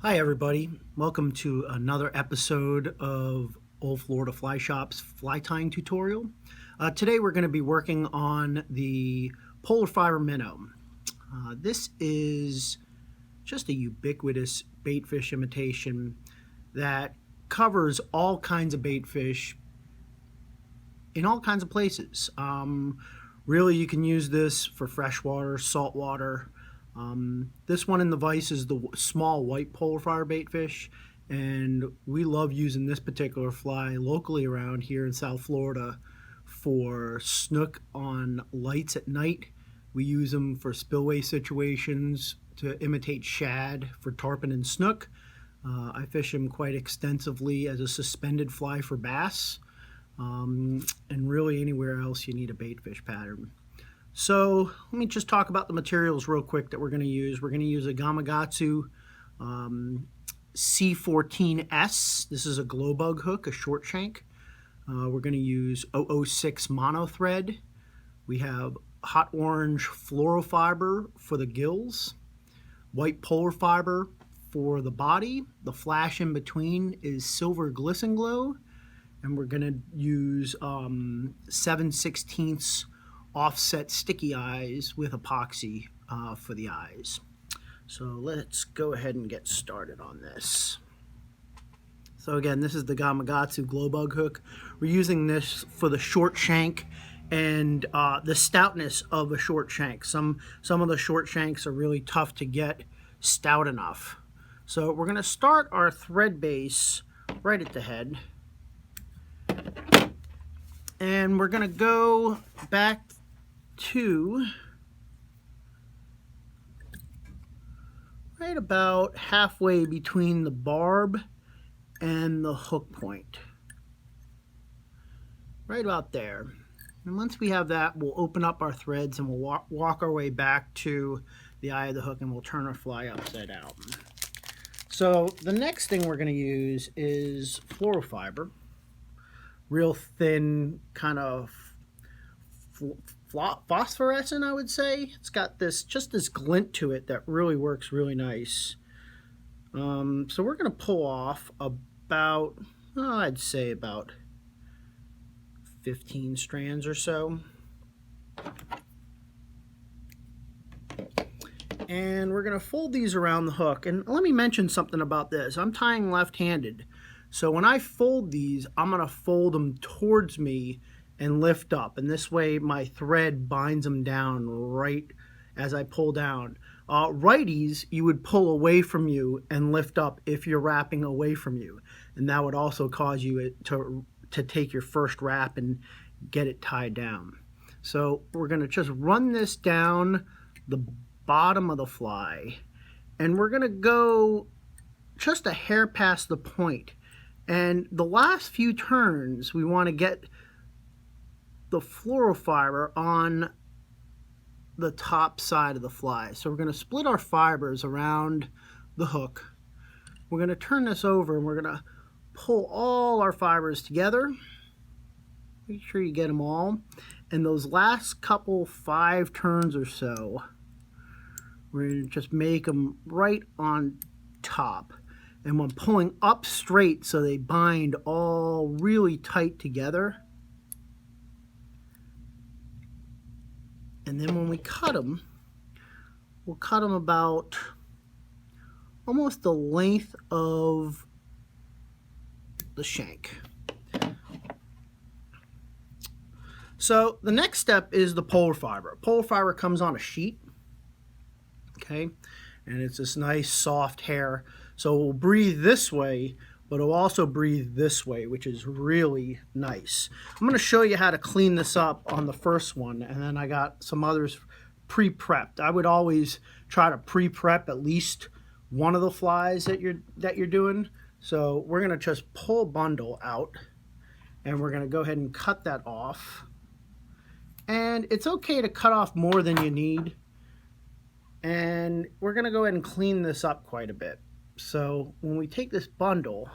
Hi everybody, welcome to another episode of Old Florida Fly Shop's fly tying tutorial. Today we're going to be working on the Polar Fiber Minnow. This is just a ubiquitous baitfish imitation that covers all kinds of baitfish in all kinds of places. Really, you can use this for freshwater, saltwater. This one in the vise is the small white polar fiber baitfish, and we love using this particular fly locally around here in South Florida for snook on lights at night. We use them for spillway situations to imitate shad for tarpon and snook. I fish them quite extensively as a suspended fly for bass, and really anywhere else you need a baitfish pattern. So let me just talk about the materials real quick that we're going to use. We're going to use a Gamakatsu C14S. This is a glow bug hook, a short shank. We're going to use 006 mono thread. We have hot orange floral fiber for the gills, white polar fiber for the body. The flash in between is silver Glisten Glow, and we're going to use 7/16 offset sticky eyes with epoxy for the eyes. So let's go ahead and get started on this. So again, this is the Gamakatsu glow bug hook. We're using this for the short shank and the stoutness of a short shank. Some of the short shanks are really tough to get stout enough. So we're going to start our thread base right at the head, and we're going to go back to right about halfway between the barb and the hook point. Right about there. And once we have that, we'll open up our threads and we'll walk our way back to the eye of the hook, and we'll turn our fly upside down. So the next thing we're going to use is floral fiber. Real thin, kind of phosphorescent, I would say. It's got this glint to it that really works really nice. So we're going to pull off about, I'd say about 15 strands or so. And we're going to fold these around the hook. And let me mention something about this. I'm tying left-handed. So when I fold these, I'm going to fold them towards me and lift up, and this way my thread binds them down right as I pull down. Righties, you would pull away from you and lift up if you're wrapping away from you, and that would also cause you to take your first wrap and get it tied down. So we're going to just run this down the bottom of the fly, and we're going to go just a hair past the point, and the last few turns we want to get the floral fiber on the top side of the fly. So we're going to split our fibers around the hook. We're going to turn this over and we're going to pull all our fibers together. Make sure you get them all. And those last couple 5 turns or so, we're going to just make them right on top. And when pulling up straight so they bind all really tight together. And then when we cut them, we'll cut them about almost the length of the shank. So the next step is the polar fiber. Polar fiber comes on a sheet, okay? And it's this nice soft hair. So it will breathe this way, but it'll also breathe this way, which is really nice. I'm going to show you how to clean this up on the first one, and then I got some others pre-prepped. I would always try to pre-prep at least one of the flies that you're doing. So we're going to just pull a bundle out, and we're going to go ahead and cut that off. And it's okay to cut off more than you need. And we're going to go ahead and clean this up quite a bit. So when we take this bundle,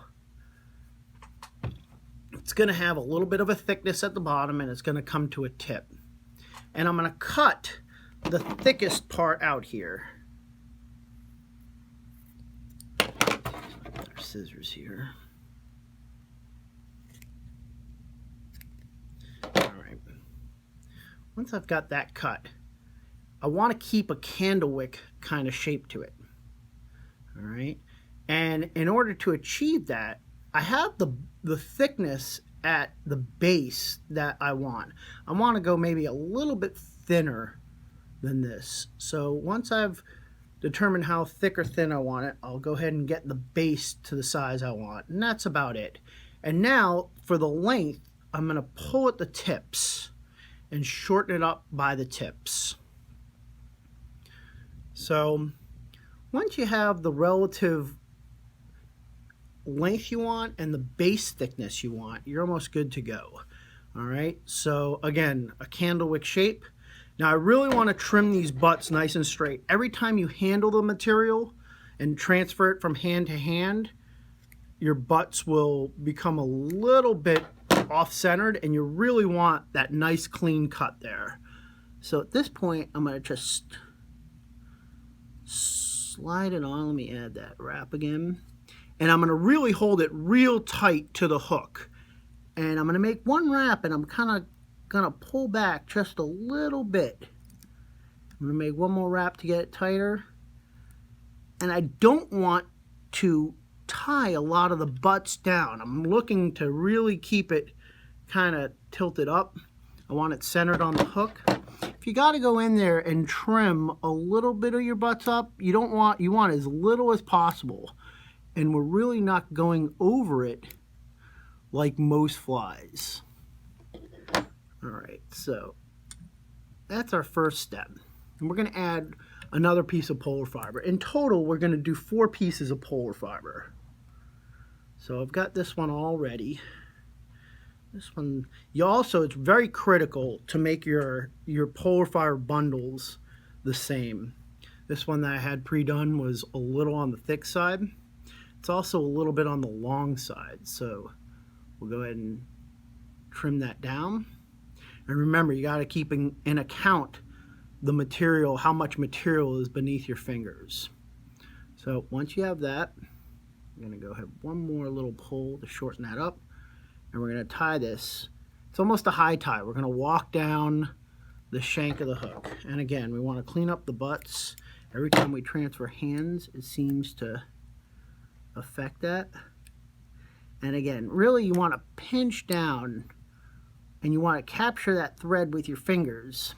it's going to have a little bit of a thickness at the bottom, and it's going to come to a tip. And I'm going to cut the thickest part out here. scissors here. All right. Once I've got that cut, I want to keep a candle wick kind of shape to it. All right. And in order to achieve that, I have the thickness at the base that I want. I want to go maybe a little bit thinner than this. So once I've determined how thick or thin I want it, I'll go ahead and get the base to the size I want. And that's about it. And now for the length, I'm going to pull at the tips and shorten it up by the tips. So once you have the relative length you want and the base thickness you want, you're almost good to go. All right, so again, a candle wick shape. Now I really want to trim these butts nice and straight. Every time you handle the material and transfer it from hand to hand, your butts will become a little bit off-centered, and you really want that nice clean cut there. So at this point, I'm going to just slide it on. Let me add that wrap again. And I'm going to really hold it real tight to the hook. And I'm going to make one wrap, and I'm kind of going to pull back just a little bit. I'm going to make one more wrap to get it tighter. And I don't want to tie a lot of the butts down. I'm looking to really keep it kind of tilted up. I want it centered on the hook. If you got to go in there and trim a little bit of your butts up, you want as little as possible. And we're really not going over it like most flies. All right, so that's our first step. And we're going to add another piece of polar fiber. In total, we're going to do 4 pieces of polar fiber. So I've got this one all ready. This one, it's very critical to make your polar fiber bundles the same. This one that I had pre-done was a little on the thick side. It's also a little bit on the long side, so we'll go ahead and trim that down. And remember, you got to keep in account the material, how much material is beneath your fingers. So once you have that, I'm going to go ahead one more little pull to shorten that up, and we're going to tie this. It's almost a high tie. We're going to walk down the shank of the hook. And again, we want to clean up the butts. Every time we transfer hands, it seems to affect that. And again, really you want to pinch down and you want to capture that thread with your fingers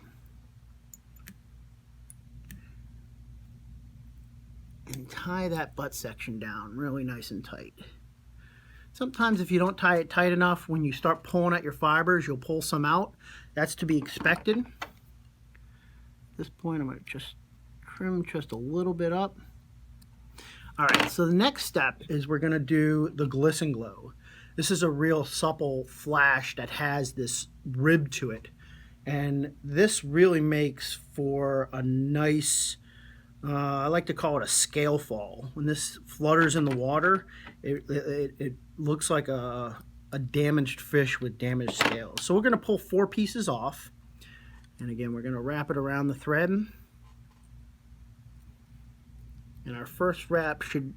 and tie that butt section down really nice and tight. Sometimes if you don't tie it tight enough, when you start pulling at your fibers, you'll pull some out. That's to be expected. At this point, I'm going to just trim just a little bit up. All right, so the next step is we're going to do the Glisten Glow. This is a real supple flash that has this rib to it. And this really makes for a nice, I like to call it a scale fall. When this flutters in the water, it looks like a damaged fish with damaged scales. So we're going to pull 4 pieces off. And again, we're going to wrap it around the thread. And our first wrap should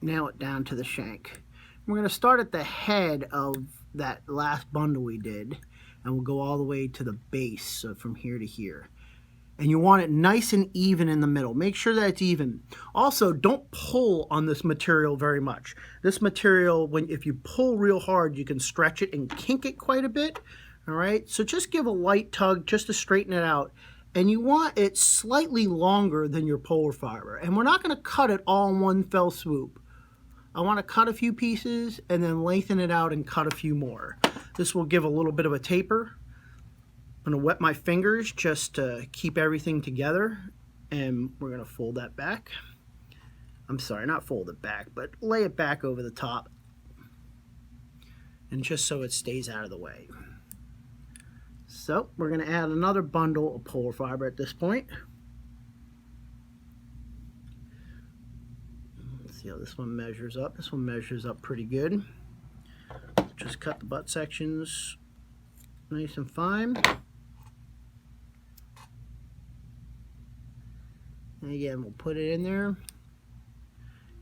nail it down to the shank. We're going to start at the head of that last bundle we did, and we'll go all the way to the base, so from here to here. And you want it nice and even in the middle. Make sure that it's even. Also, don't pull on this material very much. This material, if you pull real hard, you can stretch it and kink it quite a bit. All right, so just give a light tug just to straighten it out. And you want it slightly longer than your polar fiber. And we're not going to cut it all in one fell swoop. I want to cut a few pieces and then lengthen it out and cut a few more. This will give a little bit of a taper. I'm going to wet my fingers just to keep everything together. And we're going to fold that back. I'm sorry, not fold it back, but lay it back over the top. And just so it stays out of the way. So we're going to add another bundle of polar fiber at this point. Let's see how this one measures up. This one measures up pretty good. Just cut the butt sections nice and fine. And again, we'll put it in there.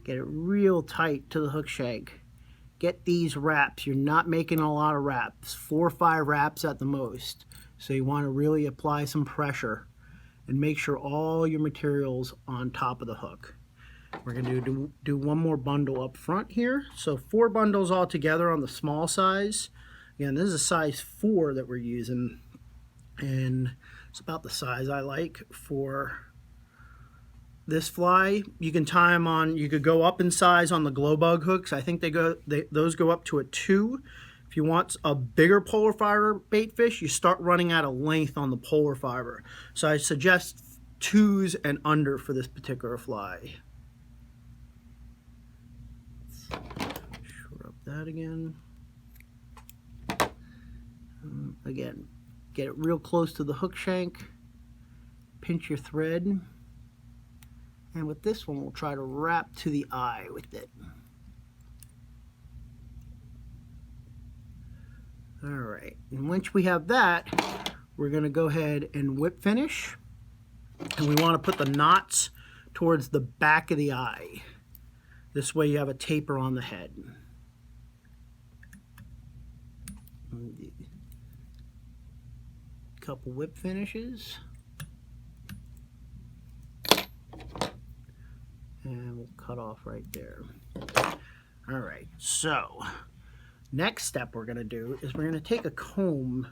Get it real tight to the hook shank. Get these wraps. You're not making a lot of wraps, 4 or 5 wraps at the most. So you want to really apply some pressure and make sure all your material's on top of the hook. We're going to do one more bundle up front here. So 4 bundles all together on the small size. Again, this is a size 4 that we're using, and it's about the size I like for this fly. You can tie them on, you could go up in size on the glow bug hooks. I think those go up to a 2. If you want a bigger polar fiber bait fish, you start running out of length on the polar fiber. So I suggest 2s and under for this particular fly. Short up that again. Again, get it real close to the hook shank. Pinch your thread. And with this one, we'll try to wrap to the eye with it. All right, and once we have that, we're gonna go ahead and whip finish. And we wanna put the knots towards the back of the eye. This way you have a taper on the head. Couple whip finishes. And we'll cut off right there. All right, so next step we're gonna do is we're gonna take a comb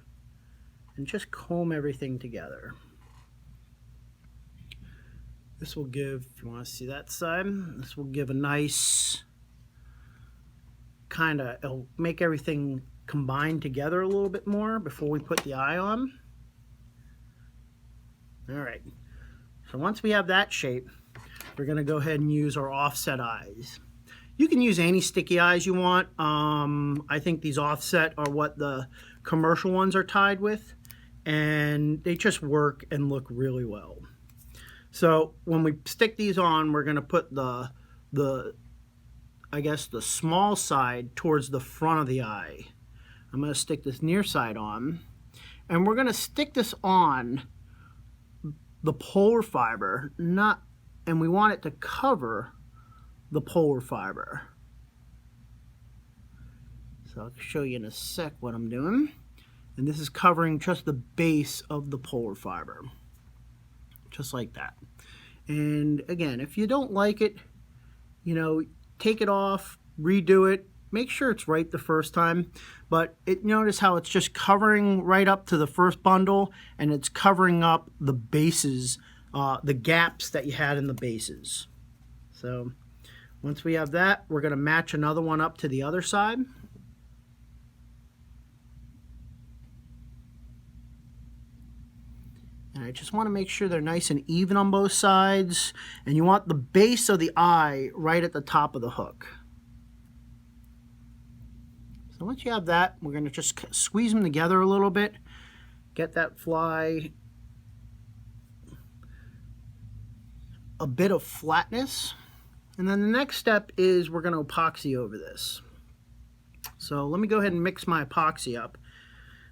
and just comb everything together. This will give, if you wanna see that side, this will give a nice it'll make everything combine together a little bit more before we put the eye on. All right, so once we have that shape, we're gonna go ahead and use our offset eyes. You can use any sticky eyes you want. I think these offset are what the commercial ones are tied with, and they just work and look really well. So when we stick these on, we're gonna put the small side towards the front of the eye. I'm gonna stick this near side on, and we're gonna stick this on the polar fiber, and we want it to cover the polar fiber. So I'll show you in a sec what I'm doing. And this is covering just the base of the polar fiber. Just like that. And again, if you don't like it, you know, take it off, redo it, make sure it's right the first time. But notice how it's just covering right up to the first bundle, and it's covering up the bases, the gaps that you had in the bases. So once we have that, we're going to match another one up to the other side. And I just want to make sure they're nice and even on both sides. And you want the base of the eye right at the top of the hook. So once you have that, we're going to just squeeze them together a little bit. Get that fly a bit of flatness. And then the next step is we're going to epoxy over this. So let me go ahead and mix my epoxy up.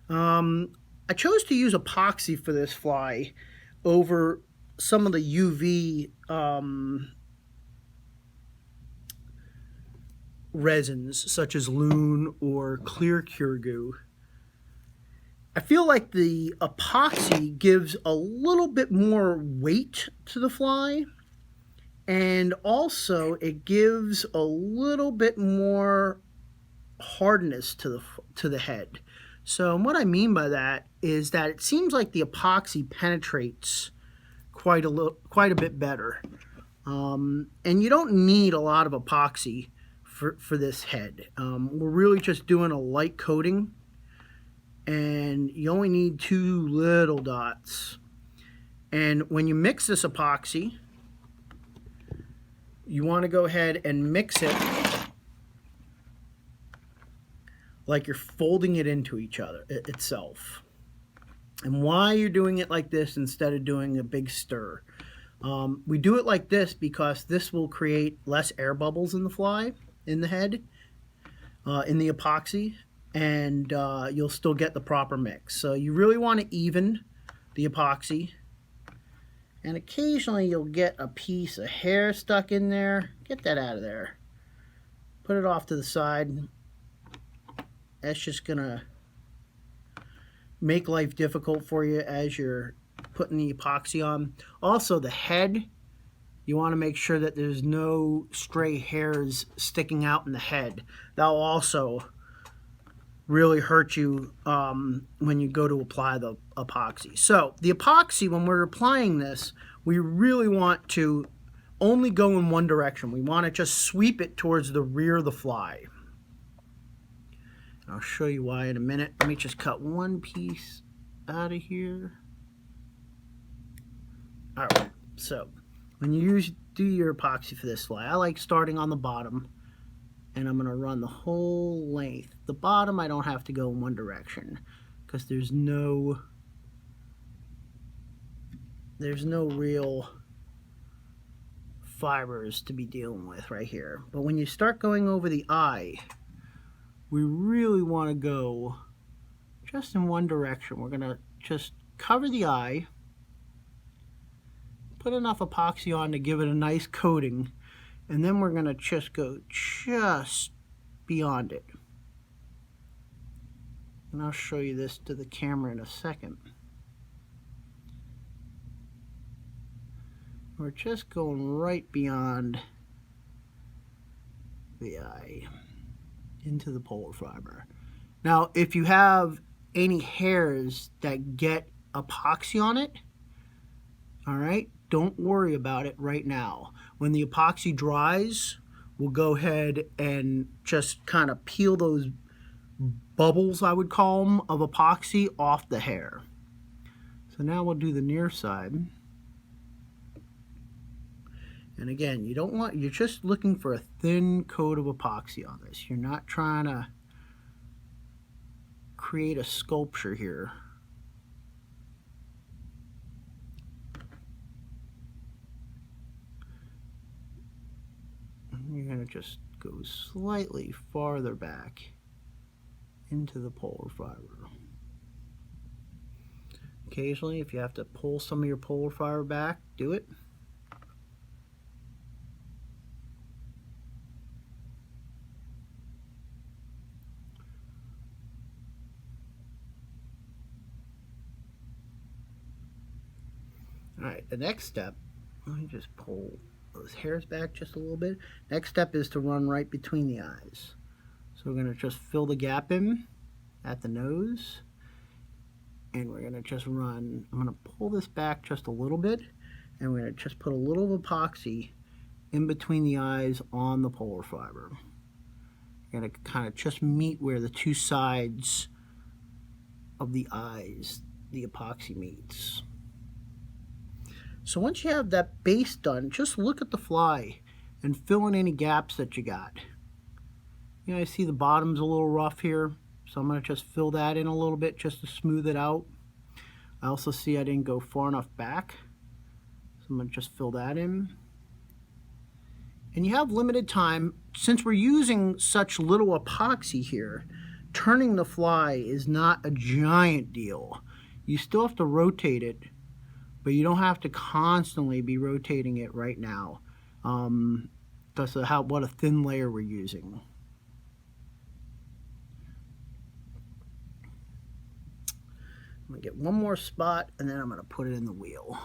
I chose to use epoxy for this fly over some of the UV resins such as Loon or Clear Cure Goo. I feel like the epoxy gives a little bit more weight to the fly, and also it gives a little bit more hardness to the head. So what I mean by that is that it seems like the epoxy penetrates quite a bit better, and you don't need a lot of epoxy for this head. We're really just doing a light coating, and you only need 2 little dots. And when you mix this epoxy, you want to go ahead and mix it like you're folding it into each other itself. And why you're doing it like this instead of doing a big stir. We do it like this because this will create less air bubbles in the fly, in the head, in the epoxy, and you'll still get the proper mix. So you really want to even the epoxy, And occasionally you'll get a piece of hair stuck in there. Get that out of there. Put it off to the side. That's just gonna make life difficult for you as you're putting the epoxy on. Also, the head, you want to make sure that there's no stray hairs sticking out in the head. That'll also really hurt you when you go to apply the epoxy. So the epoxy, when we're applying this, we really want to only go in one direction. We want to just sweep it towards the rear of the fly. I'll show you why in a minute. Let me just cut one piece out of here. All right, so when you do your epoxy for this fly, I like starting on the bottom, and I'm gonna run the whole length. The bottom, I don't have to go in one direction because there's no real fibers to be dealing with right here. But when you start going over the eye, we really want to go just in one direction. We're going to just cover the eye, put enough epoxy on to give it a nice coating, and then we're going to just go just beyond it. And I'll show you this to the camera in a second. We're just going right beyond the eye into the polar fiber. Now, if you have any hairs that get epoxy on it, all right, don't worry about it right now. When the epoxy dries, we'll go ahead and just kind of peel those bubbles, I would call them, of epoxy off the hair. So now we'll do the near side. And again, you're just looking for a thin coat of epoxy on this. You're not trying to create a sculpture here. And you're going to just go slightly farther back into the polar fiber. Occasionally, if you have to pull some of your polar fiber back, do it. Alright, the next step, let me just pull those hairs back just a little bit. Next step is to run right between the eyes. So we're going to just fill the gap in at the nose. And we're going to just run, I'm going to pull this back just a little bit. And we're going to just put a little epoxy in between the eyes on the polar fiber. You're going to kind of just meet where the two sides of the eyes, the epoxy meets. So once you have that base done, just look at the fly and fill in any gaps that you got. You know, I see the bottom's a little rough here, so I'm going to just fill that in a little bit just to smooth it out. I also see I didn't go far enough back, so I'm going to just fill that in. And you have limited time. Since we're using such little epoxy here, turning the fly is not a giant deal. You still have to rotate it, but you don't have to constantly be rotating it right now because of what a thin layer we're using. I'm going to get one more spot and then I'm going to put it in the wheel.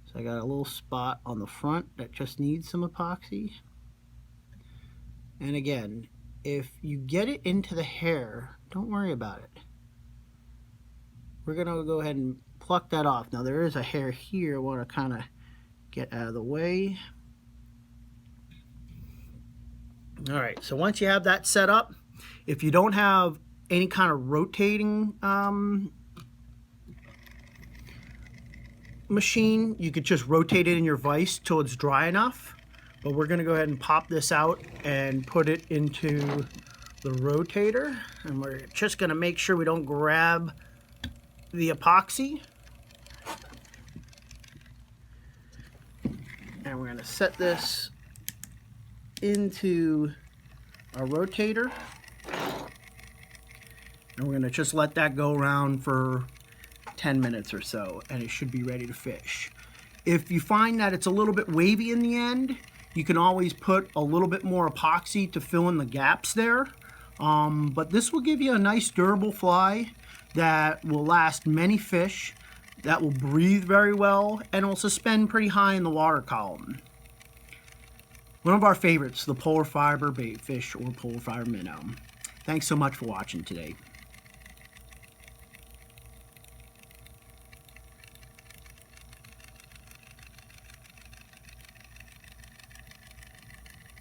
So I got a little spot on the front that just needs some epoxy. And again, if you get it into the hair, don't worry about it. We're going to go ahead and pluck that off. Now there is a hair here I want to kind of get out of the way. Alright, so once you have that set up, if you don't have any kind of rotating machine, you could just rotate it in your vise till it's dry enough. But we're going to go ahead and pop this out and put it into the rotator. And we're just going to make sure we don't grab the epoxy. And we're going to set this into our rotator. And we're going to just let that go around for 10 minutes or so, and it should be ready to fish. If you find that it's a little bit wavy in the end, you can always put a little bit more epoxy to fill in the gaps there. But this will give you a nice durable fly that will last many fish, that will breathe very well, and will suspend pretty high in the water column. One of our favorites, the Polar Fiber Baitfish or Polar Fiber Minnow. Thanks so much for watching today.